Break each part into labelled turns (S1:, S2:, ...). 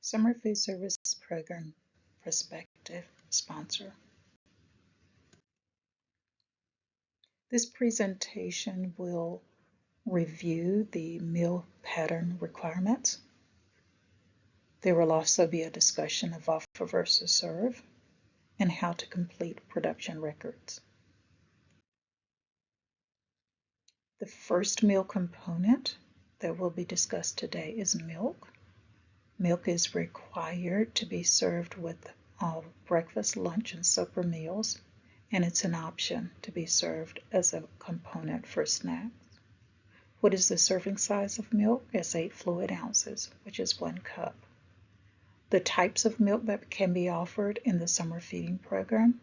S1: Summer Food Service Program Prospective sponsor. This presentation will review the meal pattern requirements. There will also be a discussion of offer versus serve and how to complete production records. The first meal component that will be discussed today is milk. Milk is required to be served with all breakfast, lunch, and supper meals, and it's an option to be served as a component for snacks. What is the serving size of milk? It's 8 fluid ounces, which is 1 cup. The types of milk that can be offered in the summer feeding program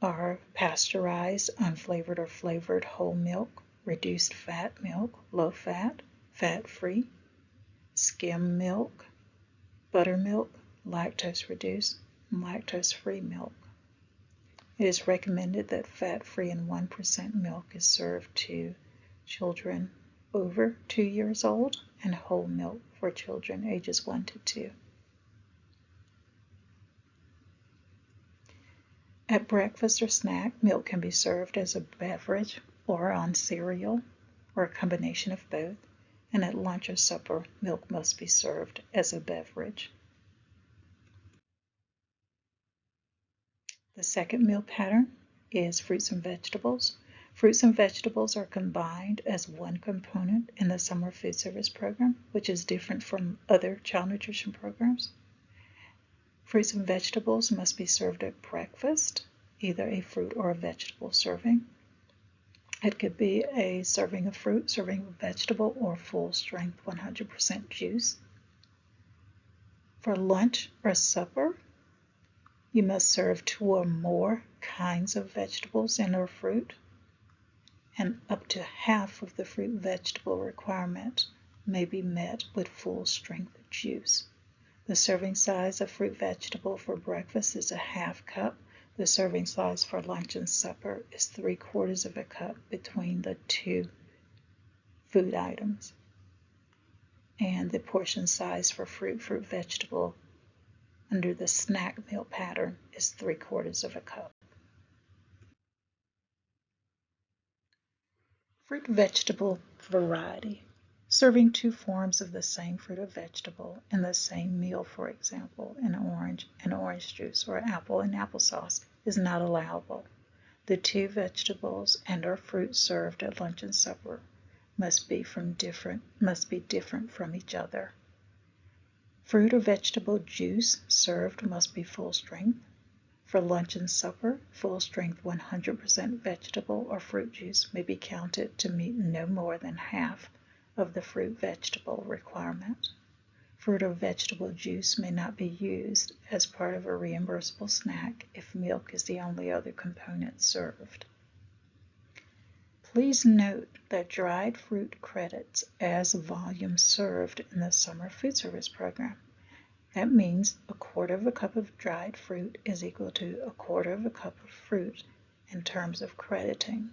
S1: are pasteurized, unflavored or flavored whole milk, reduced fat milk, low fat, fat-free, skim milk, buttermilk, lactose-reduced, and lactose-free milk. It is recommended that fat-free and 1% milk is served to children over 2 years old and whole milk for children ages 1 to 2. At breakfast or snack, milk can be served as a beverage or on cereal or a combination of both. And at lunch or supper, milk must be served as a beverage. The second meal pattern is fruits and vegetables. Fruits and vegetables are combined as one component in the summer food service program, which is different from other child nutrition programs. Fruits and vegetables must be served at breakfast, either a fruit or a vegetable serving. It could be a serving of fruit, serving of vegetable, or full-strength 100% juice. For lunch or supper, you must serve 2 or more kinds of vegetables and or fruit, and up to half of the fruit-vegetable requirement may be met with full-strength juice. The serving size of fruit-vegetable for breakfast is a half cup. The serving size for lunch and supper is 3/4 of a cup between the 2 food items. And the portion size for fruit-vegetable under the snack meal pattern is 3/4 of a cup. Fruit-vegetable variety. Serving 2 forms of the same fruit or vegetable in the same meal, for example, an orange and orange juice or apple and applesauce, is not allowable. The 2 vegetables and or fruit served at lunch and supper must be different from each other. Fruit or vegetable juice served must be full strength. For lunch and supper, full-strength 100% vegetable or fruit juice may be counted to meet no more than half of the fruit-vegetable requirement. Fruit or vegetable juice may not be used as part of a reimbursable snack if milk is the only other component served. Please note that dried fruit credits as volume served in the summer food service program. That means 1/4 cup of dried fruit is equal to 1/4 cup of fruit in terms of crediting,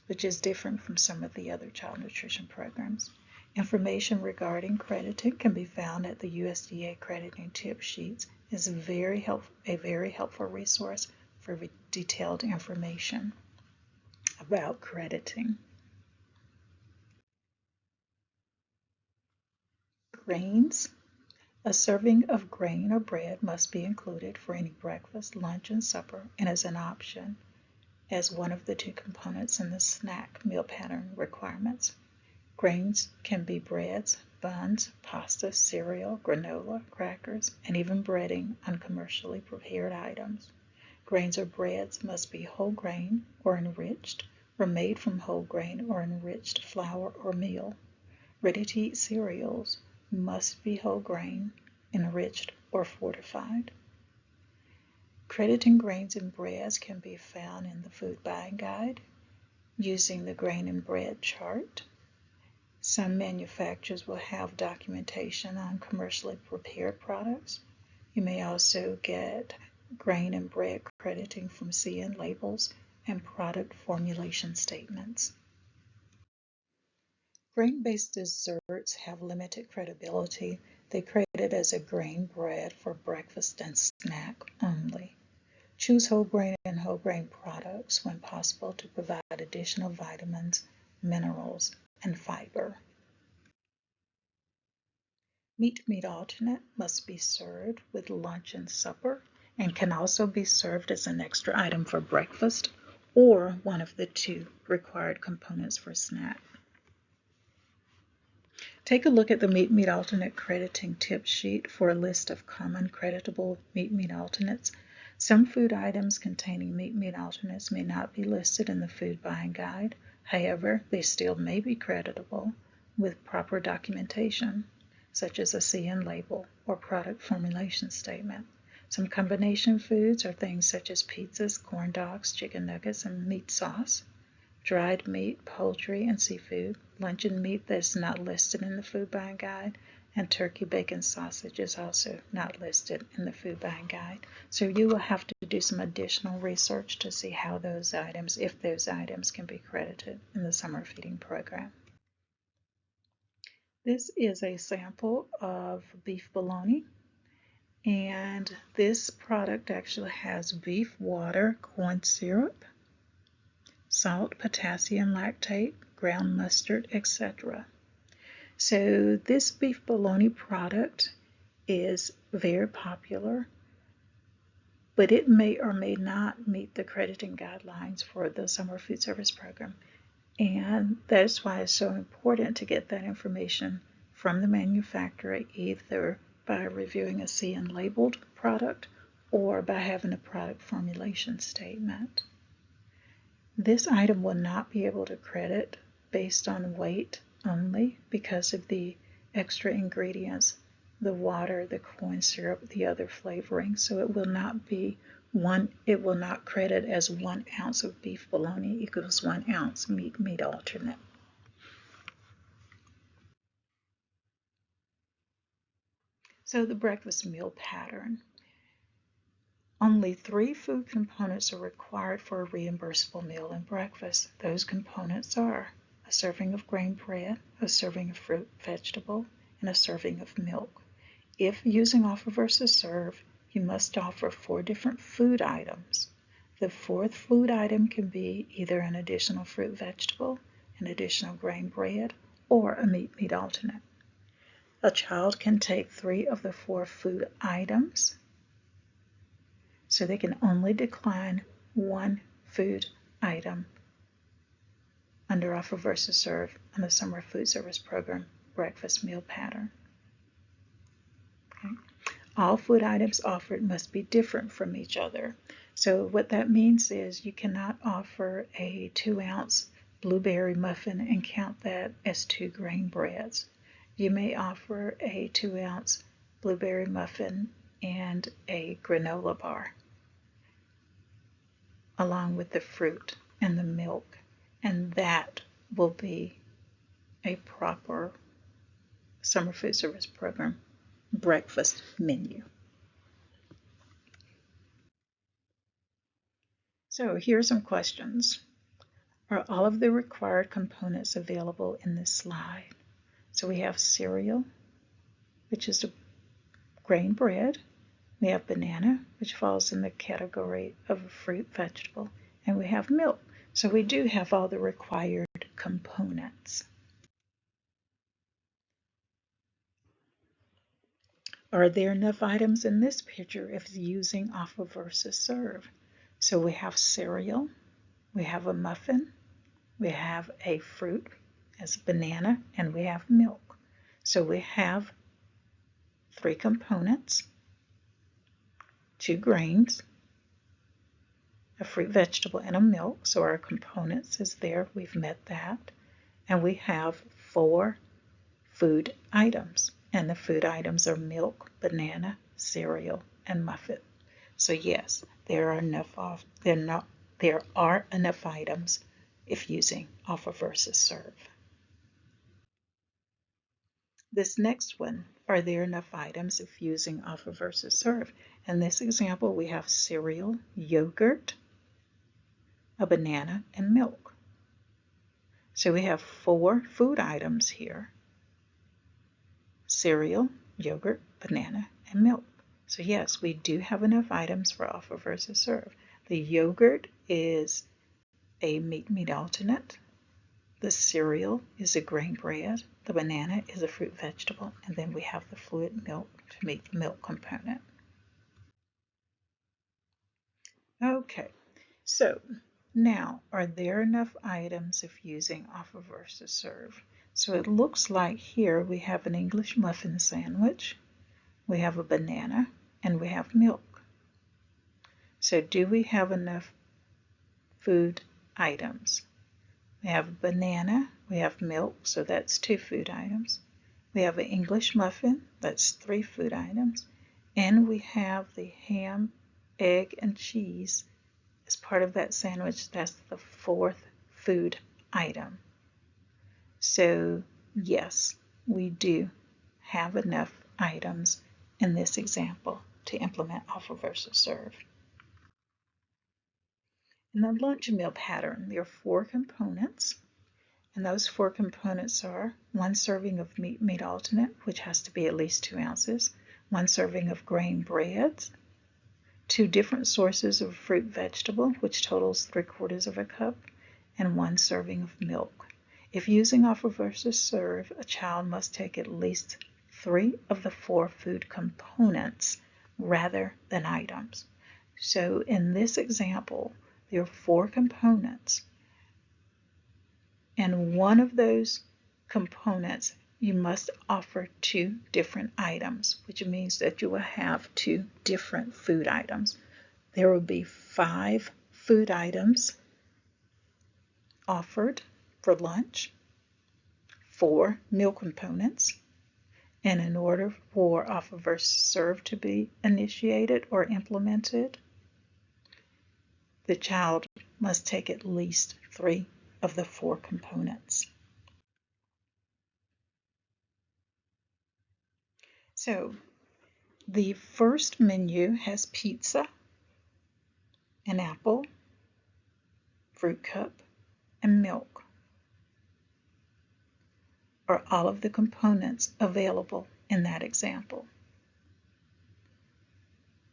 S1: which is different from some of the other child nutrition programs. Information regarding crediting can be found at the USDA crediting tip sheets. It's a very helpful resource for detailed information about crediting. Grains. A serving of grain or bread must be included for any breakfast, lunch, and supper, and is an option as one of the 2 components in the snack meal pattern requirements. Grains can be breads, buns, pasta, cereal, granola, crackers, and even breading on commercially prepared items. Grains or breads must be whole grain or enriched, or made from whole grain or enriched flour or meal. Ready-to-eat cereals must be whole grain, enriched, or fortified. Crediting grains and breads can be found in the food buying guide using the grain and bread chart. Some manufacturers will have documentation on commercially prepared products. You may also get grain and bread crediting from CN labels and product formulation statements. Grain-based desserts have limited credibility. They credit as a grain bread for breakfast and snack only. Choose whole grain and whole grain products when possible to provide additional vitamins, minerals, and fiber. Meat alternate must be served with lunch and supper and can also be served as an extra item for breakfast or one of the two required components for snack. Take a look at the meat alternate crediting tip sheet for a list of common creditable meat alternates. Some food items containing meat alternates may not be listed in the food buying guide. However, they still may be creditable with proper documentation, such as a CN label or product formulation statement. Some combination foods are things such as pizzas, corn dogs, chicken nuggets, and meat sauce. Dried meat, poultry, and seafood, luncheon meat that's not listed in the food buying guide, and turkey, bacon, sausage is also not listed in the food buying guide. So you will have to do some additional research to see how those items, if those items can be credited in the summer feeding program. This is a sample of beef bologna, and this product actually has beef water, corn syrup, salt, potassium lactate, ground mustard, etc. So this beef bologna product is very popular, but it may or may not meet the crediting guidelines for the summer food service program. And that's why it's so important to get that information from the manufacturer, either by reviewing a CN labeled product or by having a product formulation statement. This item will not be able to credit based on weight only because of the extra ingredients, the water, the corn syrup, the other flavoring. So it will not credit as 1 ounce of beef bologna equals 1 ounce meat alternate. So the breakfast meal pattern. Only 3 food components are required for a reimbursable meal in breakfast. Those components are a serving of grain bread, a serving of fruit, vegetable, and a serving of milk. If using offer versus serve, you must offer 4 different food items. The 4th food item can be either an additional fruit, vegetable, an additional grain bread, or a meat alternate. A child can take 3 of the 4 food items, so they can only decline 1 food item under offer versus serve on the summer food service program breakfast meal pattern. Okay. All food items offered must be different from each other. So what that means is you cannot offer a 2-ounce blueberry muffin and count that as 2 grain breads. You may offer a 2-ounce blueberry muffin and a granola bar, along with the fruit and the milk, and that will be a proper summer food service program breakfast menu. So here are some questions. Are all of the required components available in this slide? So we have cereal, which is a grain bread. We have banana, which falls in the category of a fruit vegetable, and we have milk. So we do have all the required components. Are there enough items in this picture if using offer versus serve? So we have cereal, we have a muffin, we have a fruit as banana, and we have milk. So we have 3 components, 2 grains, a fruit, vegetable, and a milk. So our components is there. We've met that. And we have 4 food items. And the food items are milk, banana, cereal, and muffin. So yes, there are enough items if using offer versus serve. This next one, are there enough items if using offer versus serve? In this example, we have cereal, yogurt, a banana, and milk. So we have 4 food items here: cereal, yogurt, banana, and milk. So yes, we do have enough items for offer versus serve. The yogurt is a meat alternate. The cereal is a grain bread. The banana is a fruit vegetable. And then we have the fluid milk to meet the milk component. Okay, so now, are there enough items if using offer versus serve? So it looks like here we have an English muffin sandwich, we have a banana, and we have milk. So do we have enough food items? We have a banana, we have milk, so that's 2 food items. We have an English muffin, that's 3 food items. And we have the ham, egg, and cheese as part of that sandwich. That's the 4th food item. So yes, we do have enough items in this example to implement offer versus serve. In the lunch meal pattern, there are 4 components, and those 4 components are 1 serving of meat alternate, which has to be at least 2 ounces, 1 serving of grain breads, 2 different sources of fruit vegetable, which totals 3/4 of a cup, and 1 serving of milk. If using offer versus serve, a child must take at least 3 of the 4 food components rather than items. So in this example, there are 4 components, and one of those components you must offer 2 different items, which means that you will have 2 different food items. There will be 5 food items offered for lunch, 4 meal components, and in order for offer versus serve to be initiated or implemented, the child must take at least 3 of the 4 components. So the first menu has pizza, an apple, fruit cup, and milk, are all of the components available in that example.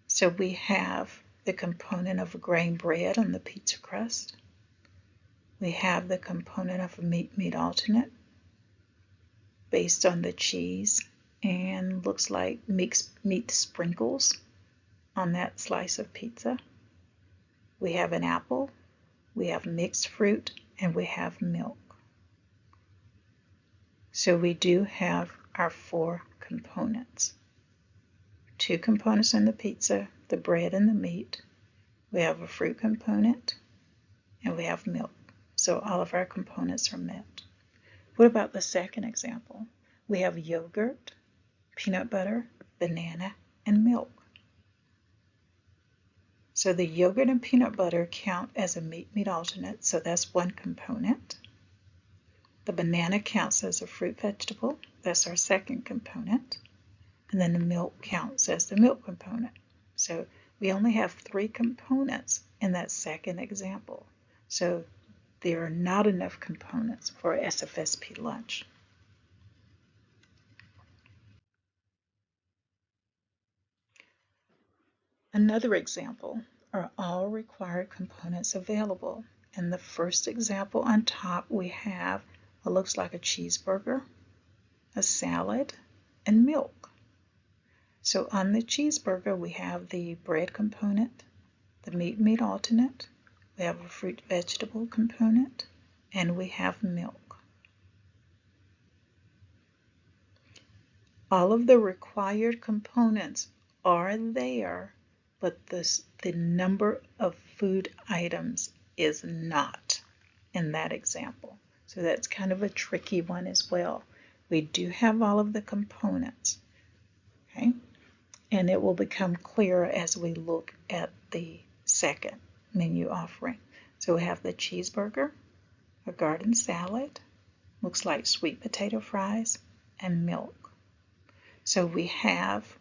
S1: So we have the component of a grain bread on the pizza crust. We have the component of a meat alternate based on the cheese and looks like mixed meat sprinkles on that slice of pizza. We have an apple, we have mixed fruit, and we have milk. So we do have our 4 components. 2 components in the pizza, the bread and the meat. We have a fruit component, and we have milk. So all of our components are met. What about the second example? We have yogurt, peanut butter, banana, and milk. So the yogurt and peanut butter count as a meat alternate, so that's 1 component. The banana counts as a fruit vegetable, that's our 2nd component. And then the milk counts as the milk component. So we only have 3 components in that 2nd example. So there are not enough components for SFSP lunch. Another example, are all required components available? In the first example on top, we have what looks like a cheeseburger, a salad, and milk. So on the cheeseburger, we have the bread component, the meat alternate, we have a fruit vegetable component, and we have milk. All of the required components are there, but the number of food items is not in that example. So that's kind of a tricky one as well. We do have all of the components, okay? And it will become clearer as we look at the 2nd menu offering. So we have the cheeseburger, a garden salad, looks like sweet potato fries, and milk. So we have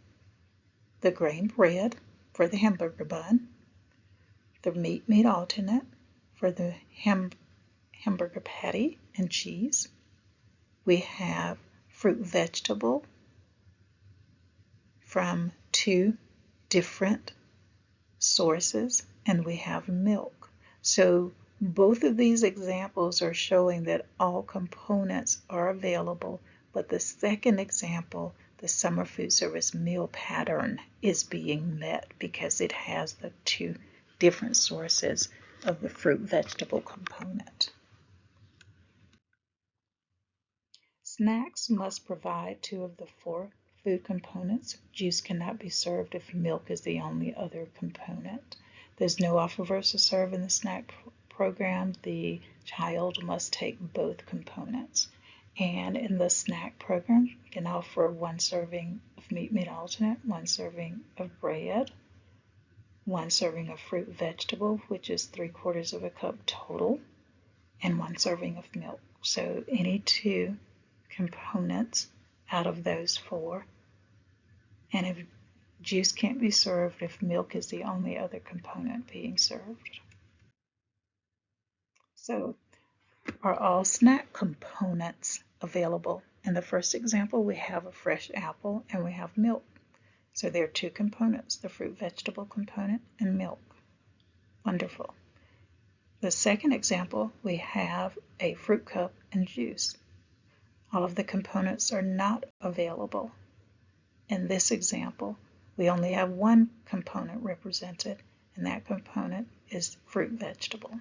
S1: the grain bread for the hamburger bun, the meat alternate for the hamburger patty and cheese. We have fruit vegetable from 2 different sources, and we have milk. So both of these examples are showing that all components are available, but the second example, the summer food service meal pattern, is being met because it has the 2 different sources of the fruit vegetable component. Snacks must provide 2 of the 4 food components. Juice cannot be served if milk is the only other component. There's no offer versus serve in the snack program. The child must take both components. And in the snack program, you can offer 1 serving of meat alternate, 1 serving of bread, 1 serving of fruit vegetable, which is 3/4 of a cup total, and 1 serving of milk. So any 2 components out of those 4. And if juice can't be served, if milk is the only other component being served. So are all snack components available? In the first example, we have a fresh apple and we have milk. So there are 2 components, the fruit vegetable component and milk. Wonderful. The second example, we have a fruit cup and juice. All of the components are not available. In this example, we only have 1 component represented, and that component is fruit vegetable.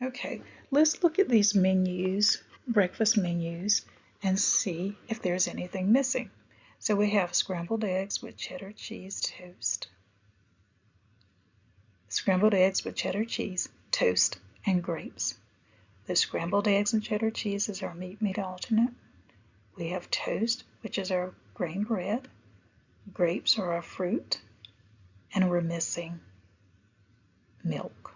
S1: Okay, let's look at these menus, breakfast menus, and see if there's anything missing. So we have scrambled eggs with cheddar cheese toast, scrambled eggs with cheddar cheese, toast, and grapes. The scrambled eggs and cheddar cheese is our meat alternate. We have toast, which is our grain bread. Grapes are our fruit. And we're missing milk.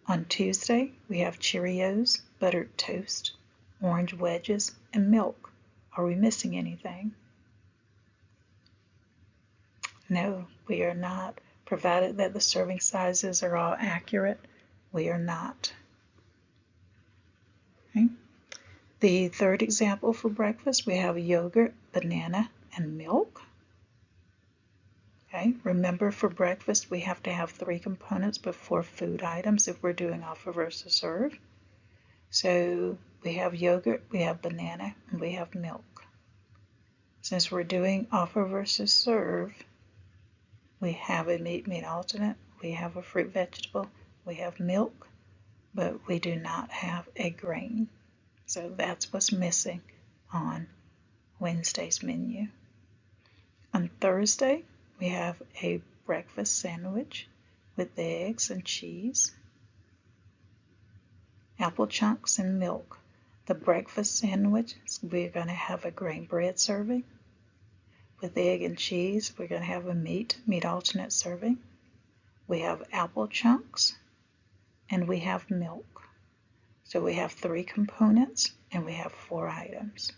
S1: On Tuesday, we have Cheerios, buttered toast, orange wedges, and milk. Are we missing anything? No, we are not. Provided that the serving sizes are all accurate, we are not. Okay. The third example for breakfast, we have yogurt, banana, and milk. Okay. Remember, for breakfast, we have to have 3 components but 4 food items if we're doing offer versus serve. So we have yogurt, we have banana, and we have milk. Since we're doing offer versus serve, we have a meat alternate, we have a fruit vegetable, we have milk, but we do not have a grain. So that's what's missing on Wednesday's menu. On Thursday, we have a breakfast sandwich with eggs and cheese, apple chunks, and milk. The breakfast sandwich, we're going to have a grain bread serving. With egg and cheese, we're going to have a meat alternate serving. We have apple chunks, and we have milk. So we have 3 components, and we have 4 items.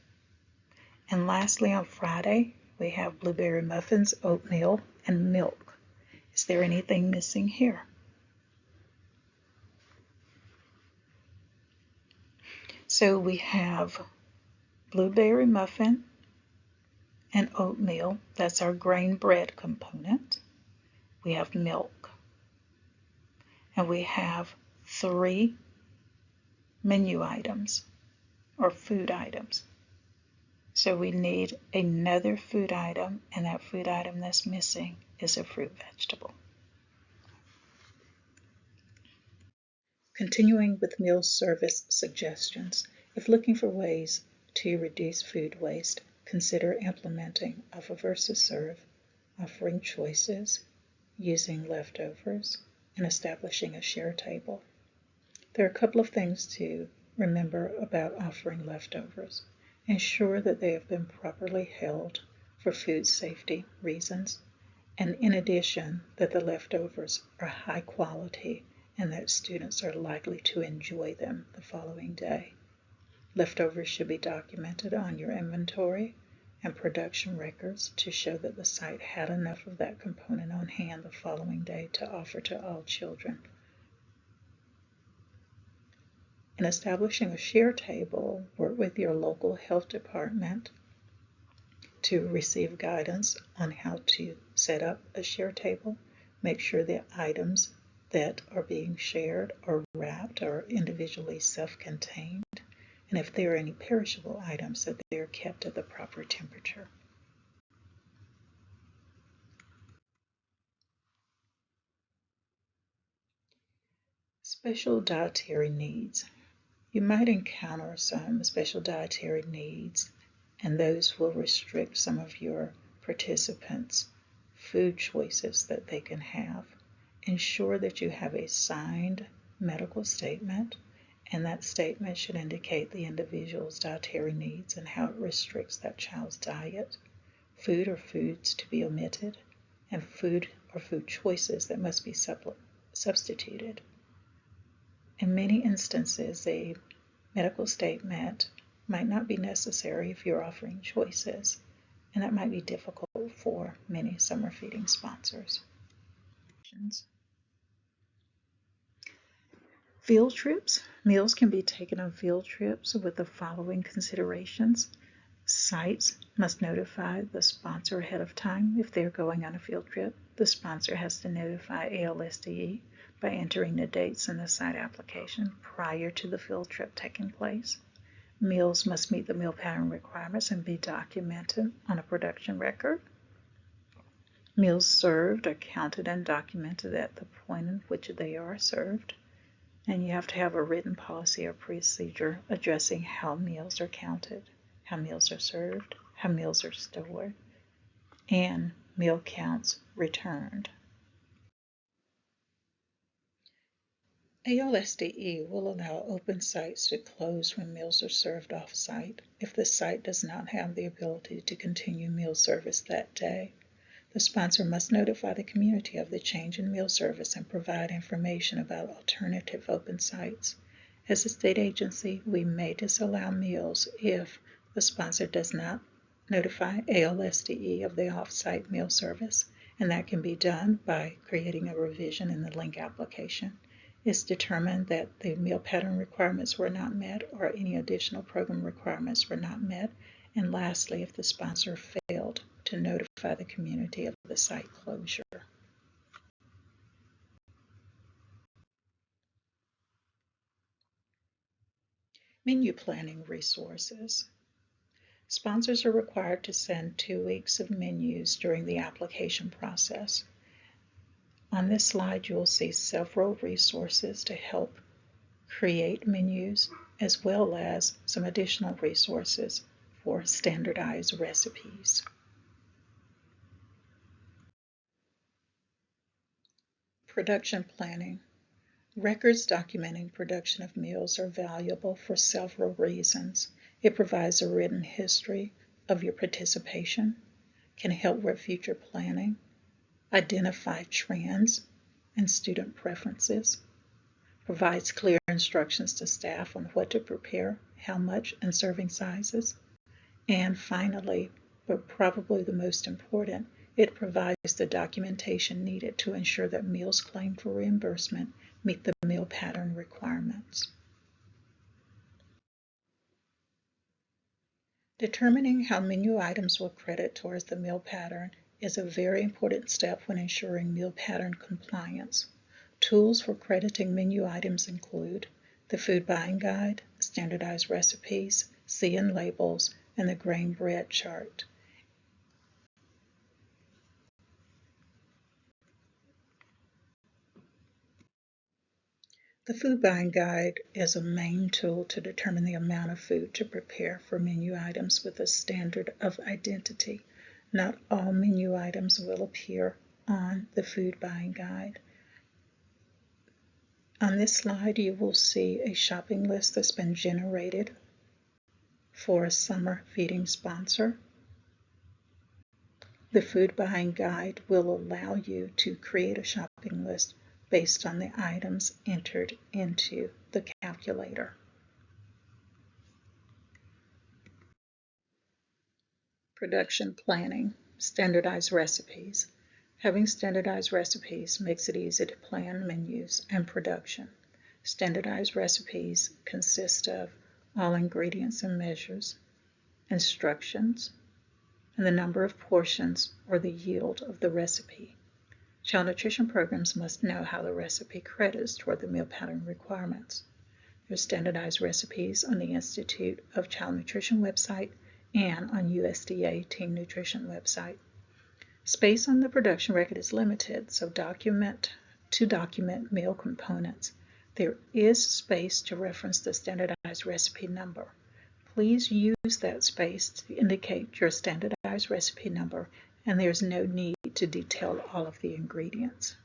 S1: And lastly, on Friday, we have blueberry muffins, oatmeal, and milk. Is there anything missing here? So we have blueberry muffin and oatmeal. That's our grain bread component. We have milk. And we have 3 menu items or food items. So we need another food item, and that food item that's missing is a fruit vegetable. Continuing with meal service suggestions. If looking for ways to reduce food waste, consider implementing offer versus serve, offering choices, using leftovers, and establishing a share table. There are a couple of things to remember about offering leftovers. Ensure that they have been properly held for food safety reasons, and in addition, that the leftovers are high quality and that students are likely to enjoy them the following day. Leftovers should be documented on your inventory and production records to show that the site had enough of that component on hand the following day to offer to all children. In establishing a share table, work with your local health department to receive guidance on how to set up a share table. Make sure the items that are being shared are wrapped or individually self-contained, and if there are any perishable items, that they are kept at the proper temperature. Special dietary needs. You might encounter some special dietary needs, and those will restrict some of your participants' food choices that they can have. Ensure that you have a signed medical statement, and that statement should indicate the individual's dietary needs and how it restricts that child's diet, food or foods to be omitted, and food or food choices that must be substituted. In many instances, a medical statement might not be necessary if you're offering choices, and that might be difficult for many summer feeding sponsors. Field trips. Meals can be taken on field trips with the following considerations. Sites must notify the sponsor ahead of time if they're going on a field trip. The sponsor has to notify ALSDE by entering the dates in the site application prior to the field trip taking place. Meals must meet the meal pattern requirements and be documented on a production record. Meals served are counted and documented at the point in which they are served. And you have to have a written policy or procedure addressing how meals are counted, how meals are served, how meals are stored, and meal counts returned. ALSDE will allow open sites to close when meals are served off-site if the site does not have the ability to continue meal service that day. The sponsor must notify the community of the change in meal service and provide information about alternative open sites. As a state agency, we may disallow meals if the sponsor does not notify ALSDE of the off-site meal service, and that can be done by creating a revision in the link application. It's determined that the meal pattern requirements were not met or any additional program requirements were not met, and lastly, if the sponsor failed to notify the community of the site closure. Menu planning resources. Sponsors are required to send 2 weeks of menus during the application process. On this slide, you will see several resources to help create menus, as well as some additional resources for standardized recipes. Production planning. Records documenting production of meals are valuable for several reasons. It provides a written history of your participation, can help with future planning, identify trends and student preferences, provides clear instructions to staff on what to prepare, how much, and serving sizes, and finally, but probably the most important, it provides the documentation needed to ensure that meals claimed for reimbursement meet the meal pattern requirements. Determining how menu items will credit towards the meal pattern is a very important step when ensuring meal pattern compliance. Tools for crediting menu items include the Food Buying Guide, standardized recipes, see-in labels, and the grain bread chart. The Food Buying Guide is a main tool to determine the amount of food to prepare for menu items with a standard of identity. Not all menu items will appear on the Food Buying Guide. On this slide, you will see a shopping list that's been generated for a summer feeding sponsor. The Food Buying Guide will allow you to create a shopping list based on the items entered into the calculator. Production planning, standardized recipes. Having standardized recipes makes it easy to plan menus and production. Standardized recipes consist of all ingredients and measures, instructions, and the number of portions or the yield of the recipe. Child nutrition programs must know how the recipe credits toward the meal pattern requirements. There are standardized recipes on the Institute of Child Nutrition website and on USDA Teen Nutrition website. Space on the production record is limited, so document meal components. There is space to reference the standardized recipe number. Please use that space to indicate your standardized recipe number, and there's no need to detail all of the ingredients.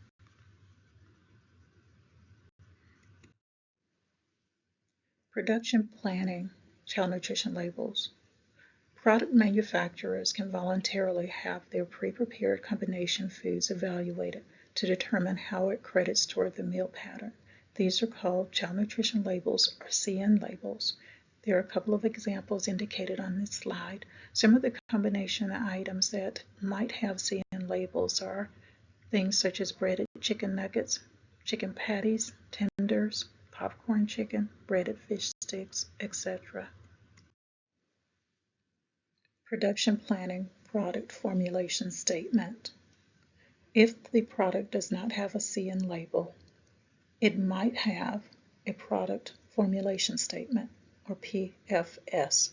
S1: Production planning, child nutrition labels. Product manufacturers can voluntarily have their pre-prepared combination foods evaluated to determine how it credits toward the meal pattern. These are called child nutrition labels or CN labels. There are a couple of examples indicated on this slide. Some of the combination items that might have CN labels are things such as breaded chicken nuggets, chicken patties, tenders, popcorn chicken, breaded fish sticks, etc. Production planning product formulation statement. If the product does not have a CN label, it might have a product formulation statement or PFS.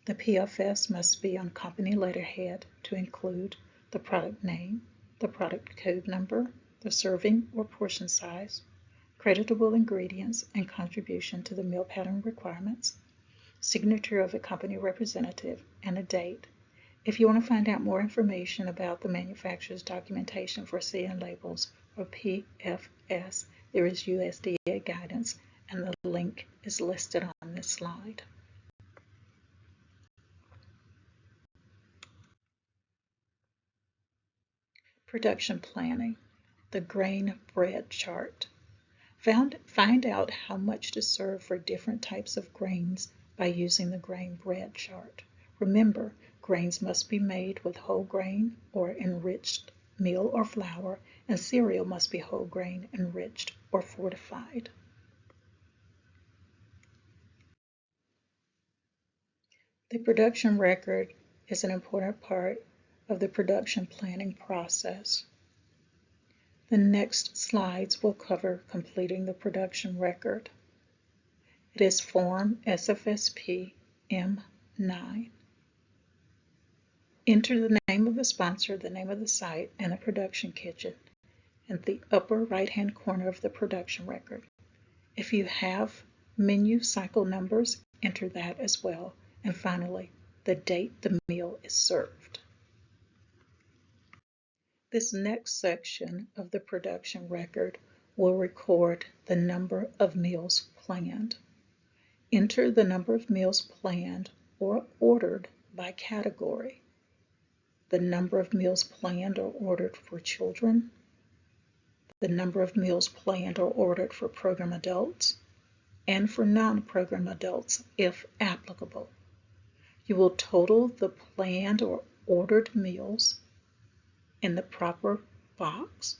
S1: The PFS must be on company letterhead to include the product name, the product code number, the serving or portion size, creditable ingredients and contribution to the meal pattern requirements, signature of a company representative, and a date. If you want to find out more information about the manufacturer's documentation for CN labels or PFS, there is USDA guidance, and the link is listed on this slide. Production planning, the grain bread chart. Find out how much to serve for different types of grains by using the grain bread chart. Remember, grains must be made with whole grain or enriched meal or flour, and cereal must be whole grain, enriched, or fortified. The production record is an important part of the production planning process. The next slides will cover completing the production record. It is Form SFSP M9. Enter the name of the sponsor, the name of the site, and the production kitchen in the upper right-hand corner of the production record. If you have menu cycle numbers, enter that as well. And finally, the date the meal is served. This next section of the production record will record the number of meals planned. Enter the number of meals planned or ordered by category. The number of meals planned or ordered for children, the number of meals planned or ordered for program adults, and for non-program adults if applicable. You will total the planned or ordered meals in the proper box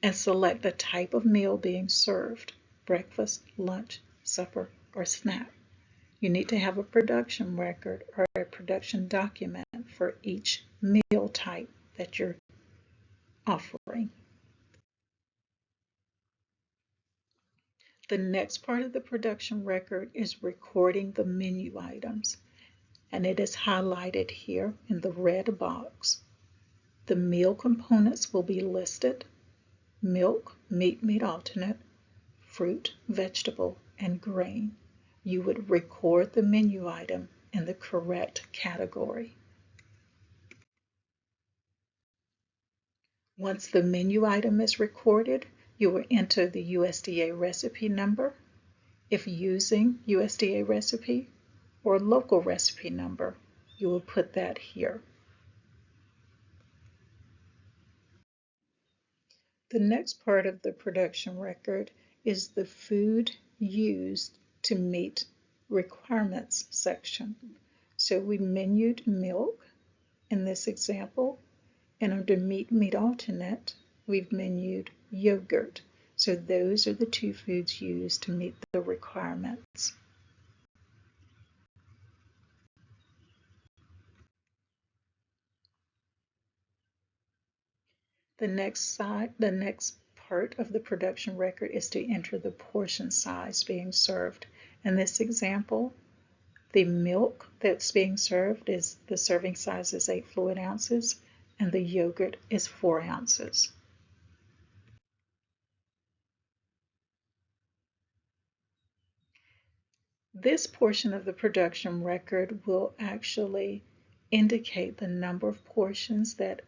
S1: and select the type of meal being served, breakfast, lunch, supper, or snack. You need to have a production record or a production document for each meal type that you're offering. The next part of the production record is recording the menu items, and it is highlighted here in the red box. The meal components will be listed: milk, meat alternate, fruit, vegetable, and grain. You would record the menu item in the correct category. Once the menu item is recorded, you will enter the USDA recipe number, if using USDA recipe, or local recipe number. You will put that here. The next part of the production record is the food used to meet requirements section. So we menued milk in this example, and under meat alternate, we've menued yogurt. So those are the two foods used to meet the requirements. The next part of the production record is to enter the portion size being served. In this example, the milk that's being served is the serving size is 8 fluid ounces, and the yogurt is 4 ounces. This portion of the production record will actually indicate the number of portions that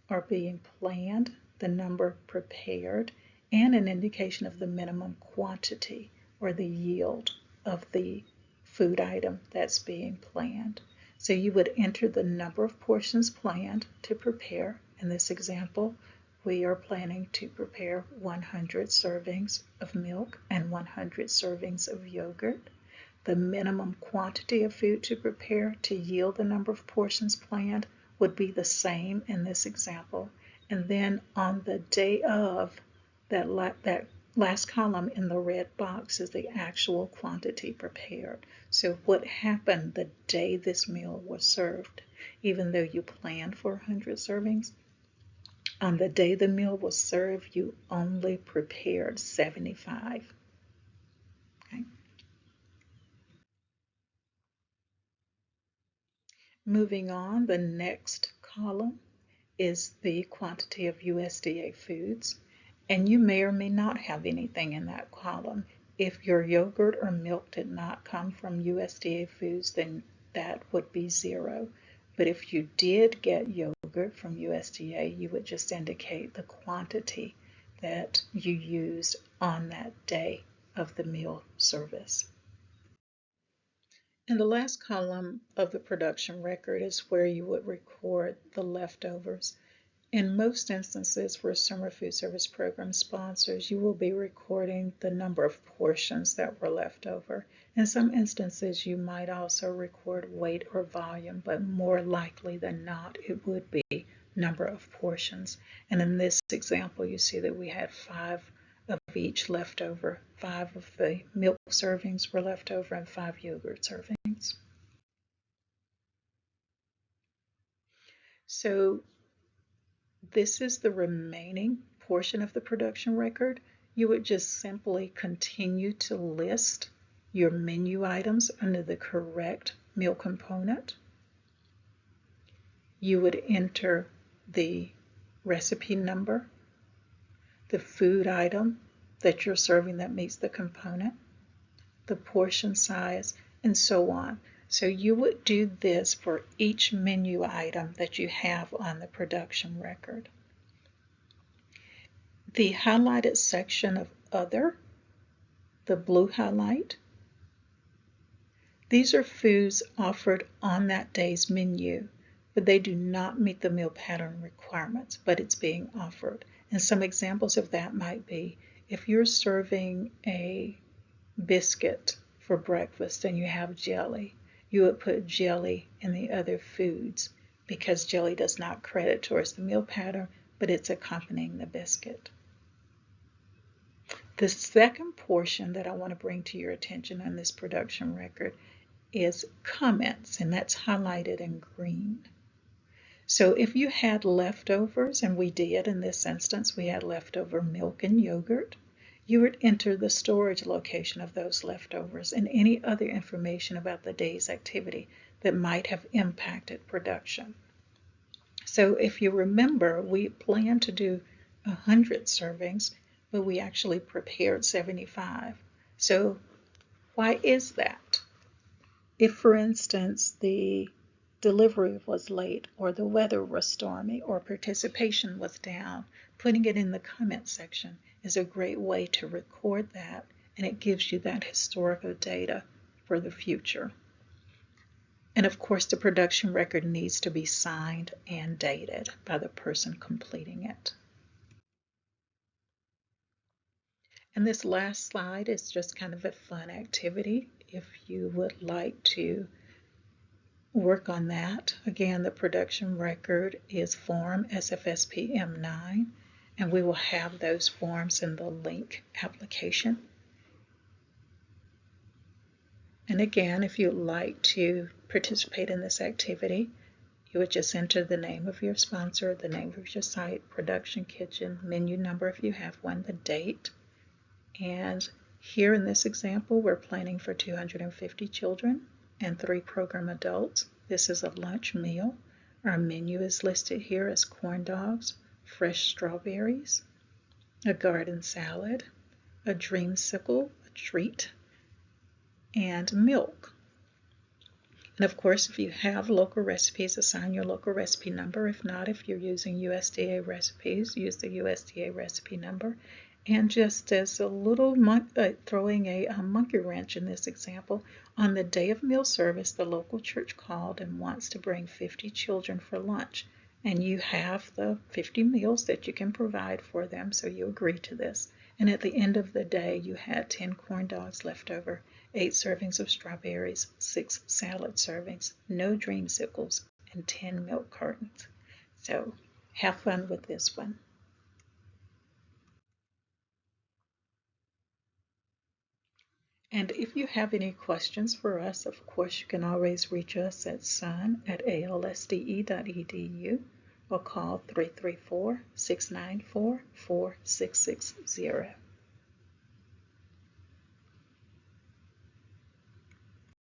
S1: are being planned, the number prepared, and an indication of the minimum quantity or the yield of the food item that's being planned. So you would enter the number of portions planned to prepare. In this example, we are planning to prepare 100 servings of milk and 100 servings of yogurt. The minimum quantity of food to prepare to yield the number of portions planned would be the same in this example. And then on the day of, that last column in the red box is the actual quantity prepared. So what happened the day this meal was served? Even though you planned for 100 servings, on the day the meal was served, you only prepared 75. Okay. Moving on, the next column is the quantity of USDA foods, and you may or may not have anything in that column. If your yogurt or milk did not come from USDA foods, then that would be 0. But if you did get yogurt from USDA, you would just indicate the quantity that you used on that day of the meal service. And the last column of the production record is where you would record the leftovers. In most instances for summer food service program sponsors, you will be recording the number of portions that were left over. In some instances, you might also record weight or volume, but more likely than not, it would be number of portions. And in this example, you see that we had 5 of each left over. 5 of the milk servings were left over and 5 yogurt servings. So this is the remaining portion of the production record. You would just simply continue to list your menu items under the correct meal component. You would enter the recipe number, the food item that you're serving that meets the component, the portion size, and so on. So you would do this for each menu item that you have on the production record. The highlighted section of Other, the blue highlight, these are foods offered on that day's menu, but they do not meet the meal pattern requirements, but it's being offered. And some examples of that might be if you're serving a biscuit for breakfast and you have jelly, you would put jelly in the other foods because jelly does not credit towards the meal pattern, but it's accompanying the biscuit. The second portion that I want to bring to your attention on this production record is comments, and that's highlighted in green. So if you had leftovers, and we did in this instance, we had leftover milk and yogurt, you would enter the storage location of those leftovers and any other information about the day's activity that might have impacted production. So if you remember, we planned to do 100 servings, but we actually prepared 75. So why is that? If, for instance, the delivery was late or the weather was stormy or participation was down, putting it in the comment section is a great way to record that, and it gives you that historical data for the future. And of course, the production record needs to be signed and dated by the person completing it. And this last slide is just kind of a fun activity if you would like to work on that. Again, the production record is Form SFSP M9, and we will have those forms in the link application. And again, if you'd like to participate in this activity, you would just enter the name of your sponsor, the name of your site, production kitchen, menu number if you have one, the date. And here in this example, we're planning for 250 children and 3 program adults. This is a lunch meal. Our menu is listed here as corn dogs, fresh strawberries, a garden salad, a dreamsicle, a treat, and milk. And of course, if you have local recipes, assign your local recipe number. If not, if you're using USDA recipes, use the USDA recipe number. And just as a little throwing a monkey wrench in this example, on the day of meal service, the local church called and wants to bring 50 children for lunch. And you have the 50 meals that you can provide for them, so you agree to this. And at the end of the day, you had 10 corn dogs left over, 8 servings of strawberries, 6 salad servings, no dreamsicles, and 10 milk cartons. So have fun with this one. And if you have any questions for us, of course, you can always reach us at sun@alsde.edu or call 334-694-4660.